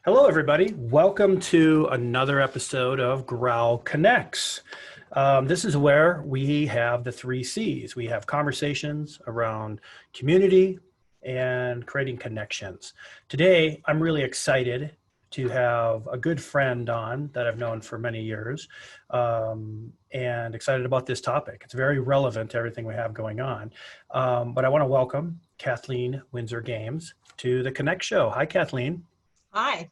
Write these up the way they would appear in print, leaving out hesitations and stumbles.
Hello, everybody. Welcome to another episode of GROWL Connex. This is where we have the three C's. We have conversations around community and creating connections. Today, I'm really excited to have a good friend on that I've known for many years, and excited about this topic. It's very relevant to everything we have going on. But I want to welcome Kathleen Winsor-Games to the Connex show. Hi, Kathleen. Hi, How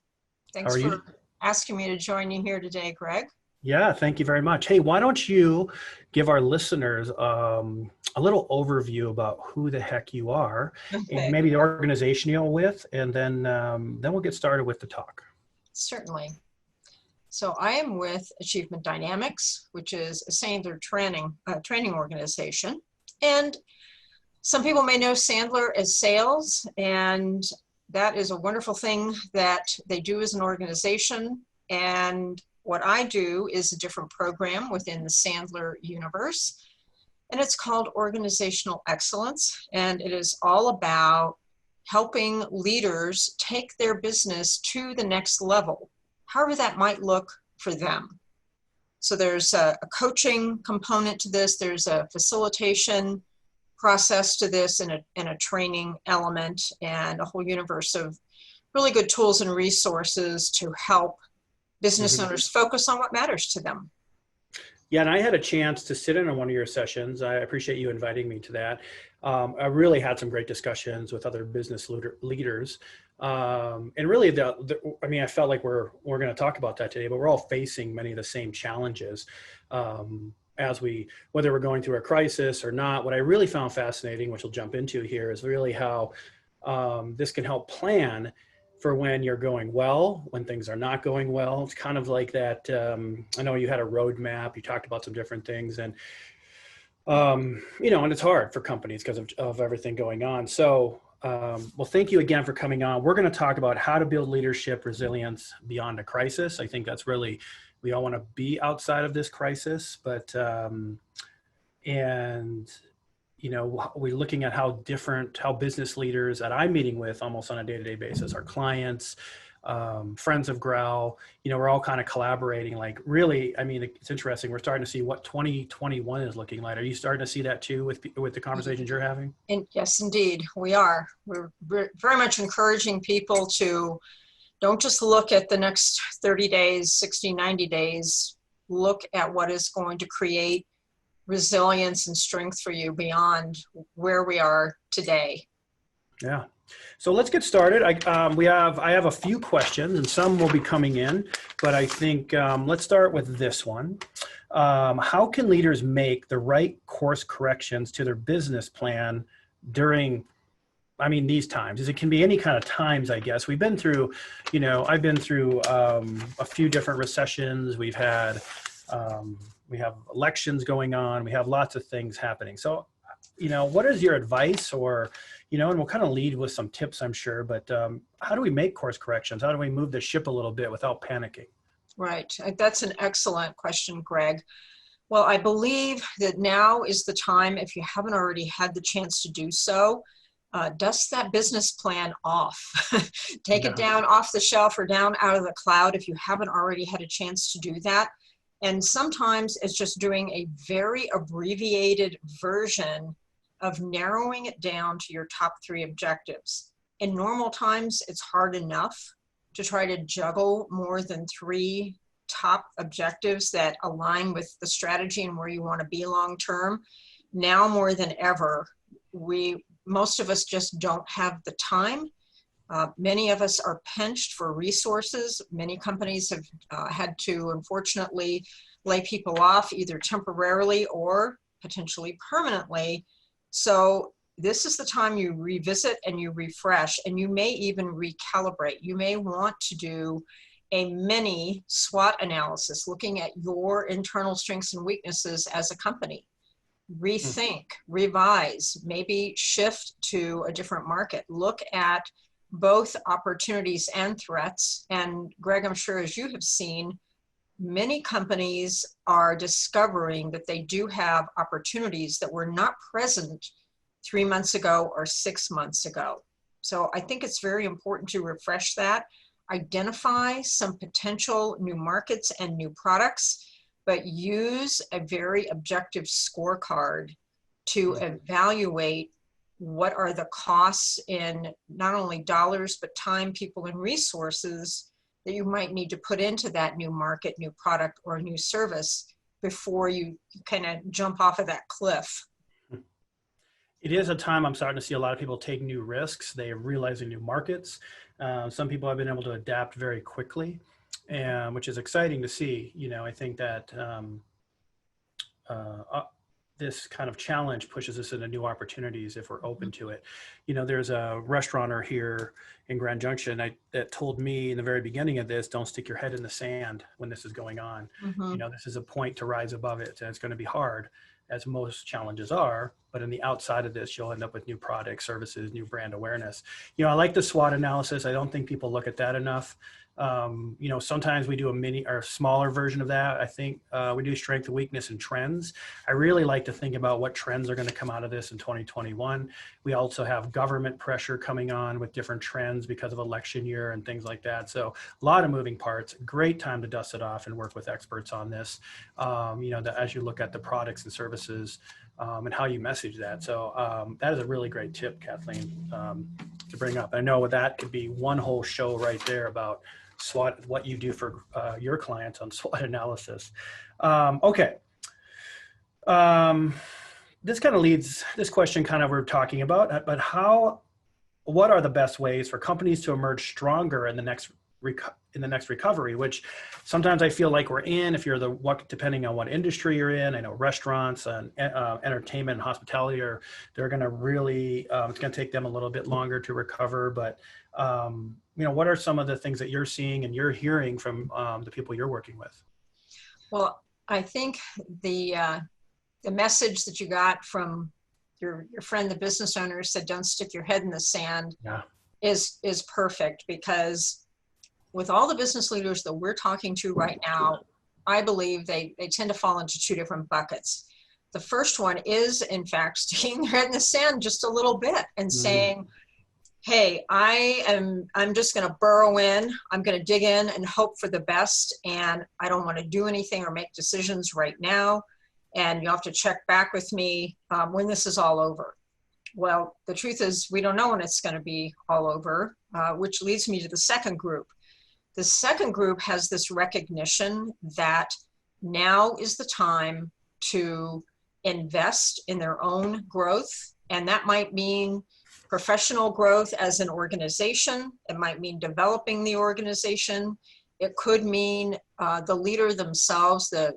thanks are for you? asking me to join you here today, Greg. Yeah, thank you very much. Hey, why don't you give our listeners a little overview about who the heck you are and Okay, maybe the organization you're with, and then we'll get started with the talk. certainly. So I am with Achievement Dynamics, which is a Sandler training organization. And some people may know Sandler as sales, and that is a wonderful thing that they do as an organization. And what I do is a different program within the Sandler universe, and it's called Organizational Excellence. And it is all about helping leaders take their business to the next level, however that might look for them. So there's a coaching component to this, there's a facilitation process to this, and a training element, and a whole universe of really good tools and resources to help business Mhm. owners focus on what matters to them. Yeah, and I had a chance to sit in on one of your sessions. I appreciate you inviting me to that. I really had some great discussions with other business leaders. And really, I mean, I felt like we're going to talk about that today, but we're all facing many of the same challenges as whether we're going through a crisis or not. What I really found fascinating, which we'll jump into here, is really how this can help plan for when you're going well, when things are not going well. It's kind of like that. I know you had a roadmap, you talked about some different things, and and it's hard for companies because of everything going on. So, well, thank you again for coming on. We're going to talk about how to build leadership resilience beyond a crisis. I think that's really, we all want to be outside of this crisis, but, and we're looking at how business leaders that I'm meeting with almost on a day-to-day basis, our clients, friends of GROWL, we're all kind of collaborating. Like, really, I mean, it's interesting. We're starting to see what 2021 is looking like. Are you starting to see that too with the conversations you're having? And yes, indeed, we are. We're very much encouraging people to don't just look at the next 30 days, 60, 90 days. Look at what is going to create resilience and strength for you beyond where we are today. Yeah. So let's get started. I have a few questions, and some will be coming in, but I think let's start with this one. How can leaders make the right course corrections to their business plan during, I mean, these times? It can be any kind of times, I guess. We've been through, I've been through a few different recessions. We have elections going on. We have lots of things happening. So, what is your advice, or, and we'll kind of lead with some tips, I'm sure, but how do we make course corrections? How do we move the ship a little bit without panicking? Right. That's an excellent question, Greg. Well, I believe that now is the time, if you haven't already had the chance to do so, dust that business plan off. Take it Yeah. down off the shelf or down out of the cloud if you haven't already had a chance to do that. And sometimes it's just doing a very abbreviated version of narrowing it down to your top 3 objectives. In normal times, it's hard enough to try to juggle more than 3 top objectives that align with the strategy and where you want to be long term. Now more than ever, most of us just don't have the time. Many of us are pinched for resources. Many companies have had to, unfortunately, lay people off either temporarily or potentially permanently. So this is the time you revisit and you refresh, and you may even recalibrate. You may want to do a mini SWOT analysis, looking at your internal strengths and weaknesses as a company. Rethink, revise, maybe shift to a different market. Look at both opportunities and threats. And Greg, I'm sure as you have seen, many companies are discovering that they do have opportunities that were not present 3 months ago or 6 months ago. So I think it's very important to refresh that. identify some potential new markets and new products, but use a very objective scorecard to evaluate what are the costs in not only dollars, but time, people, and resources that you might need to put into that new market, new product, or new service before you kind of jump off of that cliff. It is a time I'm starting to see a lot of people take new risks. They are realizing new markets. Some people have been able to adapt very quickly, and which is exciting to see. You know, I think that this kind of challenge pushes us into new opportunities if we're open to it. You know, there's a restaurateur here in Grand Junction that told me in the very beginning of this, don't stick your head in the sand when this is going on. Mm-hmm. You know, this is a point to rise above it, and it's going to be hard, as most challenges are, but in the outside of this, you'll end up with new products, services, new brand awareness. You know, I like the SWOT analysis. I don't think people look at that enough. You know, sometimes we do a mini or smaller version of that. I think we do strength and weakness and trends. I really like to think about what trends are going to come out of this in 2021. We also have government pressure coming on with different trends because of election year and things like that. So a lot of moving parts. Great time to dust it off and work with experts on this. You know, as you look at the products and services and how you message that. So that is a really great tip, Kathleen, to bring up. I know that could be one whole show right there about SWOT, what you do for your clients on SWOT analysis. Okay. This kind of leads, this question kind of we're talking about, but what are the best ways for companies to emerge stronger in the next recovery, which sometimes I feel like we're in, if you're depending on what industry you're in. I know restaurants and entertainment and hospitality they're going to really, it's going to take them a little bit longer to recover. But, you know, what are some of the things that you're seeing and you're hearing from the people you're working with? Well, I think the message that you got from your friend, the business owner, said, don't stick your head in the sand, yeah, is perfect, because with all the business leaders that we're talking to right now, I believe they tend to fall into two different buckets. The first one is, in fact, sticking their head in the sand just a little bit and saying, hey, I'm just going to burrow in, I'm going to dig in and hope for the best, and I don't want to do anything or make decisions right now, and you have to check back with me when this is all over. Well, the truth is we don't know when it's going to be all over, which leads me to the second group. The second group has this recognition that now is the time to invest in their own growth, and that might mean professional growth as an organization. It might mean developing the organization. It could mean the leader themselves, the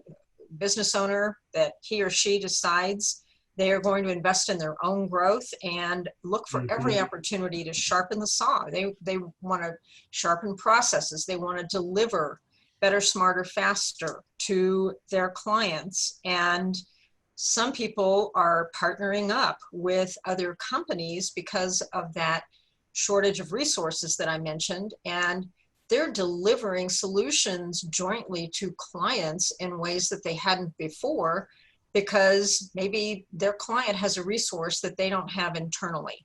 business owner, that he or she decides they are going to invest in their own growth and look for every opportunity to sharpen the saw. They want to sharpen processes. They want to deliver better, smarter, faster to their clients. And some people are partnering up with other companies because of that shortage of resources that I mentioned. And they're delivering solutions jointly to clients in ways that they hadn't before, because maybe their client has a resource that they don't have internally.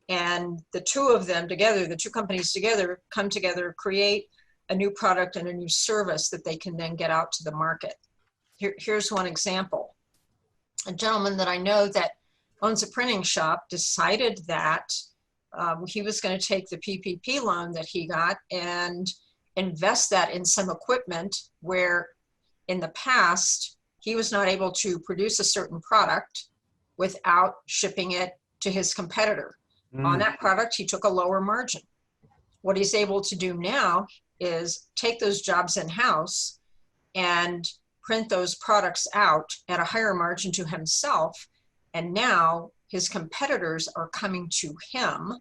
And the two of them together, the two companies together, come together, create a new product and a new service that they can then get out to the market. Here's one example. A gentleman that I know that owns a printing shop decided that he was going to take the PPP loan that he got and invest that in some equipment where in the past he was not able to produce a certain product without shipping it to his competitor. On that product, he took a lower margin. What he's able to do now is take those jobs in-house and print those products out at a higher margin to himself. And now his competitors are coming to him,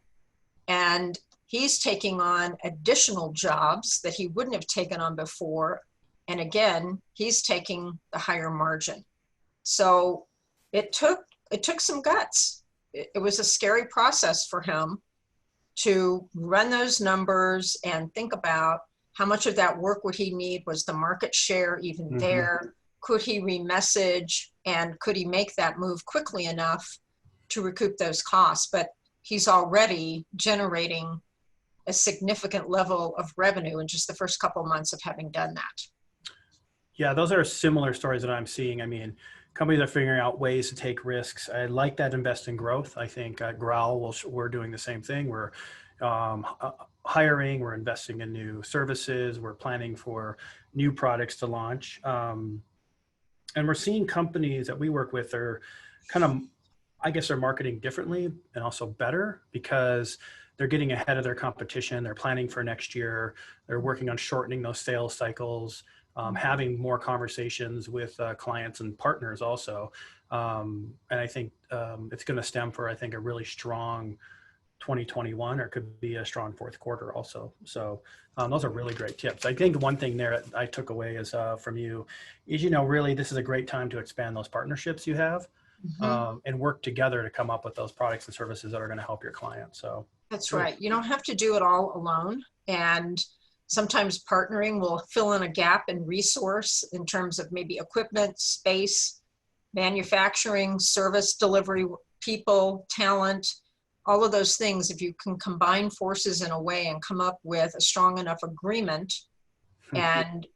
and he's taking on additional jobs that he wouldn't have taken on before. And again, he's taking the higher margin. So it took some guts. It was a scary process for him to run those numbers and think about how much of that work would he need? Was the market share even there? Could he remessage, and could he make that move quickly enough to recoup those costs? But he's already generating a significant level of revenue in just the first couple months of having done that. Yeah, those are similar stories that I'm seeing. I mean, companies are figuring out ways to take risks. I like that invest in growth. I think at GROWL, we're doing the same thing. We're hiring, we're investing in new services, we're planning for new products to launch. And we're seeing companies that we work with are kind of, I guess, they're marketing differently and also better because they're getting ahead of their competition. They're planning for next year. They're working on shortening those sales cycles, having more conversations with clients and partners also. And I think it's going to stem for, I think, a really strong 2021, or it could be a strong fourth quarter also. So those are really great tips. I think one thing there I took away is from you is, really this is a great time to expand those partnerships you have and work together to come up with those products and services that are going to help your clients. So that's right. You don't have to do it all alone. And sometimes partnering will fill in a gap in resource in terms of maybe equipment, space, manufacturing, service delivery, people, talent, all of those things. If you can combine forces in a way and come up with a strong enough agreement and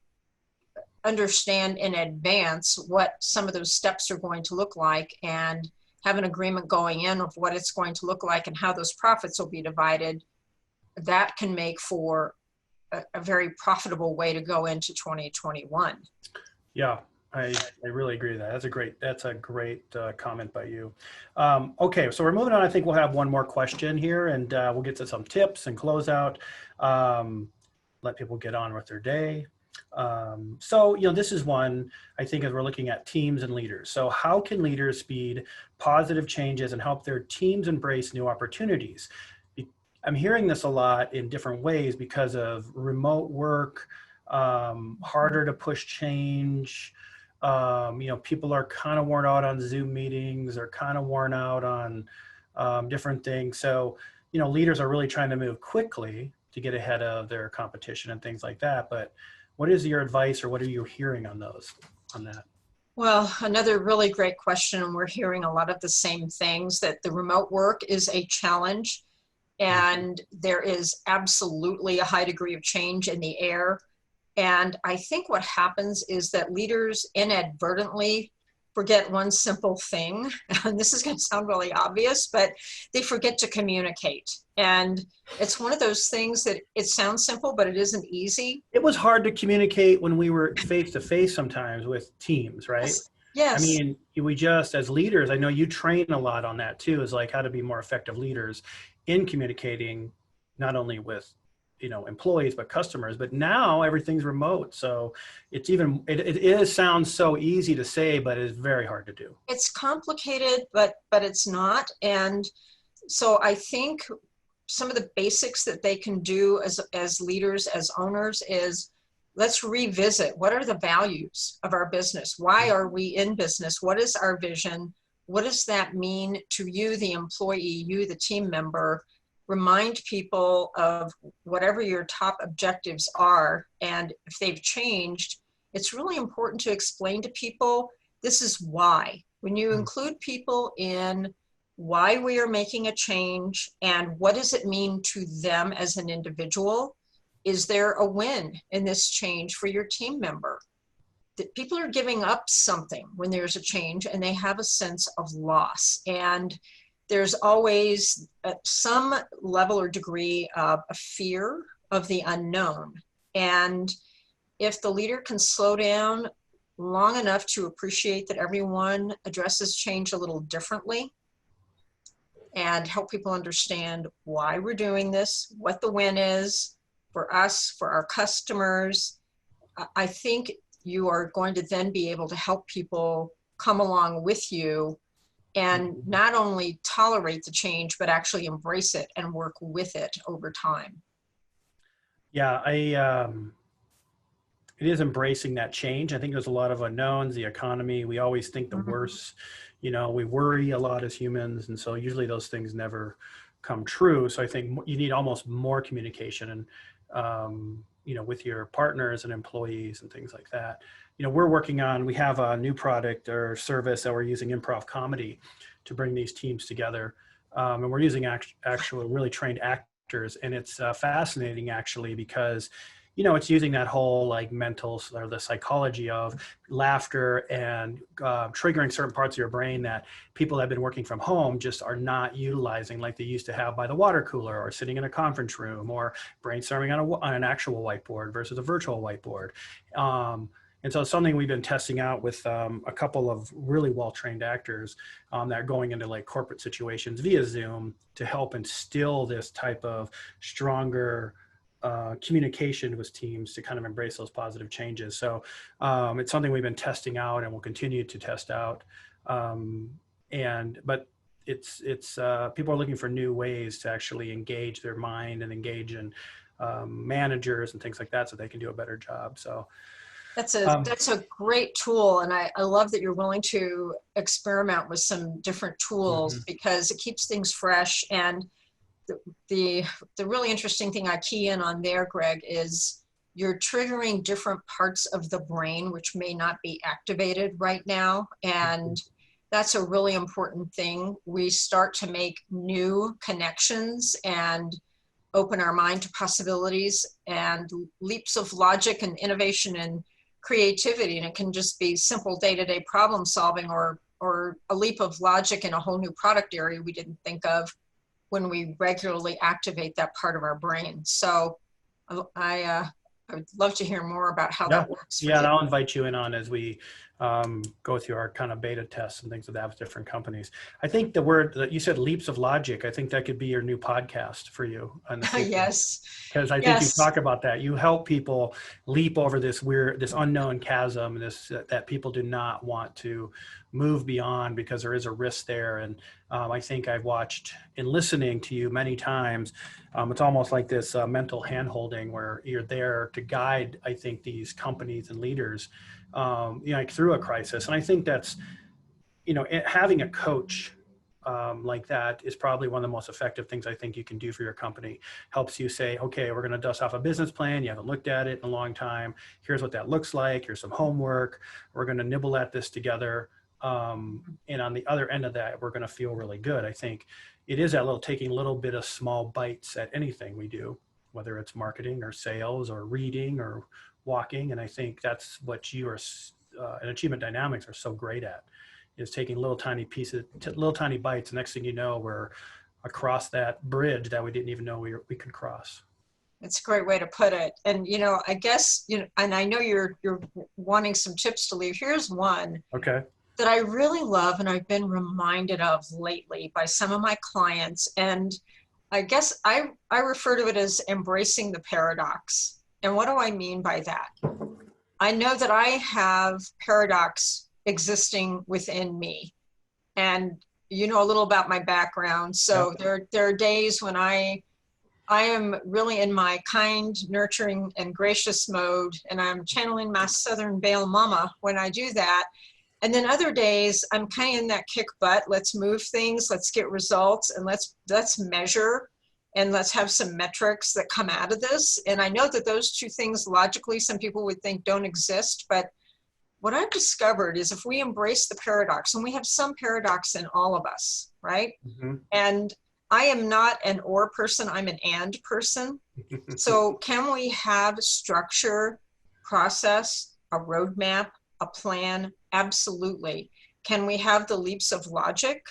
understand in advance what some of those steps are going to look like and have an agreement going in of what it's going to look like and how those profits will be divided, that can make for a very profitable way to go into 2021. Yeah, I really agree with that. That's a great comment by you. Okay, so we're moving on. I think we'll have one more question here, and we'll get to some tips and close out. Let people get on with their day. So, this is one, I think, as we're looking at teams and leaders. So how can leaders speed positive changes and help their teams embrace new opportunities? I'm hearing this a lot in different ways because of remote work, harder to push change. People are kind of worn out on Zoom meetings, or kind of worn out on different things. So, leaders are really trying to move quickly to get ahead of their competition and things like that. But what is your advice, or what are you hearing on that? Well, another really great question, and we're hearing a lot of the same things, that the remote work is a challenge, and there is absolutely a high degree of change in the air. And I think what happens is that leaders inadvertently forget one simple thing, and this is going to sound really obvious, but they forget to communicate. And it's one of those things that it sounds simple, but it isn't easy. It was hard to communicate when we were face to face sometimes with teams, right? Yes. I mean, we just, as leaders, I know you train a lot on that too, is like how to be more effective leaders in communicating, not only with employees, but customers. But now everything's remote. So it's it sounds so easy to say, but it's very hard to do. It's complicated, but it's not. And so I think some of the basics that they can do as leaders, as owners, is let's revisit what are the values of our business? Why are we in business? What is our vision? What does that mean to you, the employee, you, the team member? Remind people of whatever your top objectives are. And if they've changed, it's really important to explain to people, this is why. When you include people in why we are making a change and what does it mean to them as an individual, is there a win in this change for your team member? That people are giving up something when there's a change and they have a sense of loss. And there's always some level or degree of a fear of the unknown. And if the leader can slow down long enough to appreciate that everyone addresses change a little differently and help people understand why we're doing this, what the win is for us, for our customers, I think you are going to then be able to help people come along with you and not only tolerate the change, but actually embrace it and work with it over time. Yeah, it is embracing that change. I think there's a lot of unknowns, the economy, we always think the worst, we worry a lot as humans. And so usually those things never come true. So I think you need almost more communication and, with your partners and employees and things like that. We have a new product or service that we're using improv comedy to bring these teams together. And we're using actual really trained actors actors. And it's fascinating actually, because it's using that whole like mental or the psychology of laughter and triggering certain parts of your brain that people that have been working from home just are not utilizing like they used to have by the water cooler or sitting in a conference room or brainstorming on an actual whiteboard versus a virtual whiteboard. And so it's something we've been testing out with a couple of really well-trained actors that are going into like corporate situations via Zoom to help instill this type of stronger communication with teams to kind of embrace those positive changes. So it's something we've been testing out and will continue to test out. But it's people are looking for new ways to actually engage their mind and engage in managers and things like that so they can do a better job. So that's a great tool. And I love that you're willing to experiment with some different tools because it keeps things fresh. And the really interesting thing I key in on there, Greg, is you're triggering different parts of the brain which may not be activated right now. And that's a really important thing. We start to make new connections and open our mind to possibilities and leaps of logic and innovation and creativity. And it can just be simple day-to-day problem solving or a leap of logic in a whole new product area we didn't think of when we regularly activate that part of our brain. So I would love to hear more about how that works. Yeah, and I'll invite you in on as we go through our kind of beta tests and things like that with different companies. I think the word that you said, leaps of logic, I think that could be your new podcast for you. Yes. Because I think you talk about that. You help people leap over this unknown chasm, that people do not want to move beyond because there is a risk there. And I think I've watched in listening to you many times, it's almost like this mental hand-holding where you're there to guide, I think, these companies and leaders like through a crisis. And I think that's, having a coach like that is probably one of the most effective things I think you can do for your company. Helps you say, okay, we're going to dust off a business plan. You haven't looked at it in a long time. Here's what that looks like. Here's some homework. We're going to nibble at this together. And on the other end of that, we're going to feel really good. I think it is taking a little bit of small bites at anything we do, whether it's marketing or sales or reading or walking. And I think that's what you are and Achievement Dynamics are so great at, is taking little tiny pieces, little tiny bites. Next thing you know, we're across that bridge that we didn't even know we could cross. It's a great way to put it. And, I guess, and I know you're wanting some tips to leave. Here's one. Okay. That I really love and I've been reminded of lately by some of my clients. And I guess I refer to it as embracing the paradox. And what do I mean by that? I know that I have paradox existing within me. And you know a little about my background. So there are days when I am really in my kind, nurturing, and gracious mode. And I'm channeling my Southern Belle Mama when I do that. And then other days I'm kind of in that kick butt, let's move things, let's get results, and let's measure, and let's have some metrics that come out of this. And I know that those two things logically, some people would think don't exist, but what I've discovered is if we embrace the paradox, and we have some paradox in all of us, right? And I am not an or person, I'm an and person. So can we have structure, process, a roadmap, a plan? Absolutely. Can we have the leaps of logic?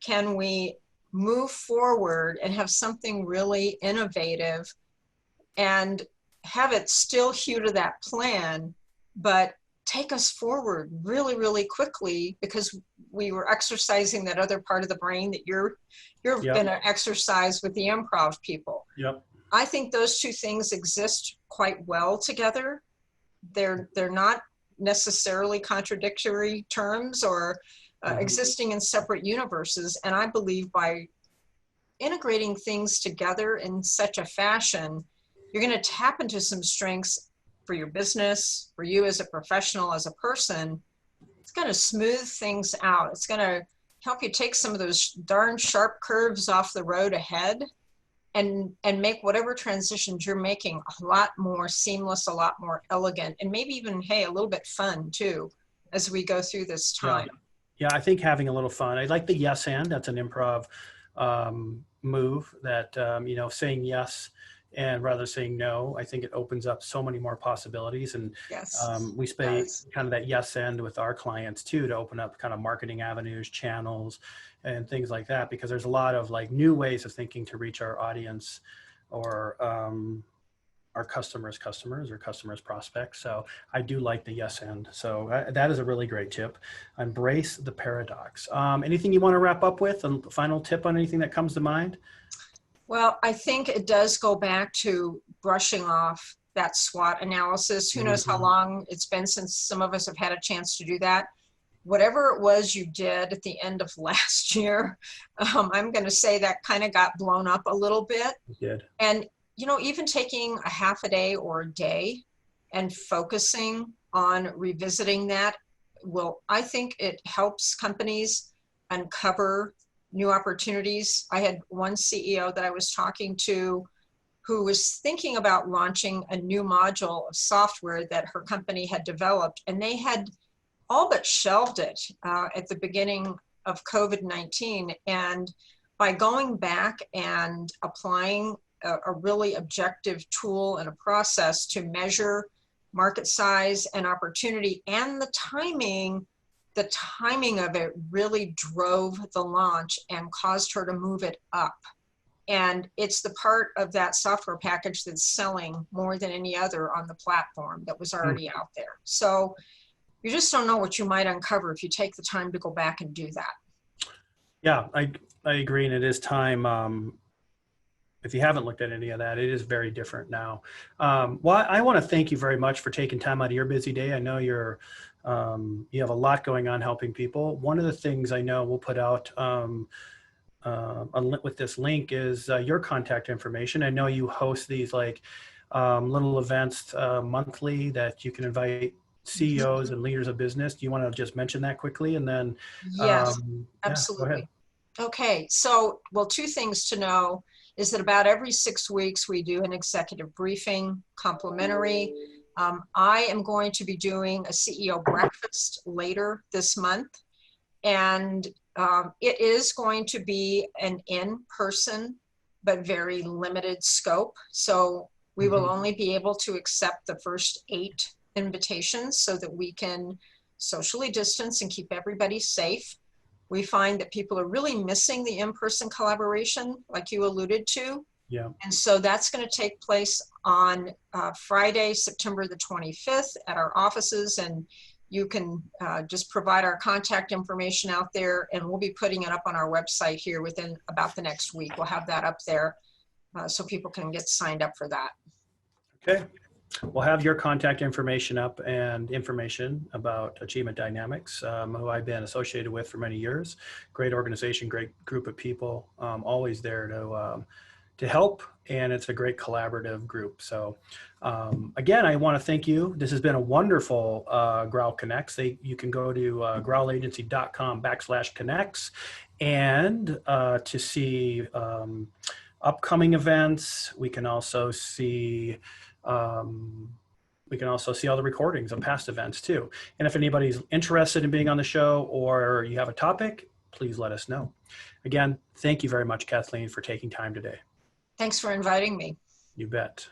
Can we move forward and have something really innovative and have it still hew to that plan, but take us forward really, really quickly because we were exercising that other part of the brain that you're going to exercise with the improv people. I think those two things exist quite well together. They're not necessarily contradictory terms or existing in separate universes. And I believe by integrating things together in such a fashion, you're going to tap into some strengths for your business, for you as a professional, as a person. It's going to smooth things out. It's going to help you take some of those darn sharp curves off the road ahead and make whatever transitions you're making a lot more seamless, a lot more elegant, and maybe even, hey, a little bit fun too, as we go through this time. Yeah, I think having a little fun. I like the yes and, that's an improv move that, saying yes and rather saying no. I think it opens up so many more possibilities. And Yes. we spay kind of that yes end with our clients too, to open up kind of marketing avenues, channels, and things like that, because there's a lot of like new ways of thinking to reach our audience, or our customers or customers prospects. So I do like the yes end. So that is a really great tip. Embrace the paradox. Anything you want to wrap up with? A final tip on anything that comes to mind? Well, I think it does go back to brushing off that SWOT analysis. Who knows how long it's been since some of us have had a chance to do that. Whatever it was you did at the end of last year, I'm going to say that kind of got blown up a little bit. It did. And, even taking a half a day or a day and focusing on revisiting that I think it helps companies uncover new opportunities. I had one CEO that I was talking to who was thinking about launching a new module of software that her company had developed, and they had all but shelved it at the beginning of COVID-19. And by going back and applying a really objective tool and a process to measure market size and opportunity and the timing of it really drove the launch and caused her to move it up. And it's the part of that software package that's selling more than any other on the platform that was already out there. So you just don't know what you might uncover if you take the time to go back and do that. Yeah, I agree. And it is time. If you haven't looked at any of that, it is very different now. Well, I want to thank you very much for taking time out of your busy day. I know you have a lot going on helping people. One of the things I know we'll put out with this link is your contact information. I know you host these like little events monthly that you can invite CEOs and leaders of business. Do you want to just mention that quickly? And then yes, yeah, absolutely. Okay, so two things to know is that about every 6 weeks we do an executive briefing, complimentary. I am going to be doing a CEO breakfast later this month, and it is going to be an in-person but very limited scope. So we will only be able to accept the first 8 invitations so that we can socially distance and keep everybody safe. We find that people are really missing the in-person collaboration, like you alluded to. Yeah. And so that's going to take place on Friday, September the 25th at our offices. And you can just provide our contact information out there, and we'll be putting it up on our website here within about the next week. We'll have that up there so people can get signed up for that. Okay. We'll have your contact information up, and information about Achievement Dynamics, who I've been associated with for many years. Great organization, great group of people, always there to help, and it's a great collaborative group. So again, I want to thank you. This has been a wonderful GROWL Connex. You can go to growlagency.com/Connex and to see upcoming events. We can also see all the recordings of past events too. And if anybody's interested in being on the show, or you have a topic, please let us know. Again, thank you very much, Kathleen, for taking time today. Thanks for inviting me. You bet.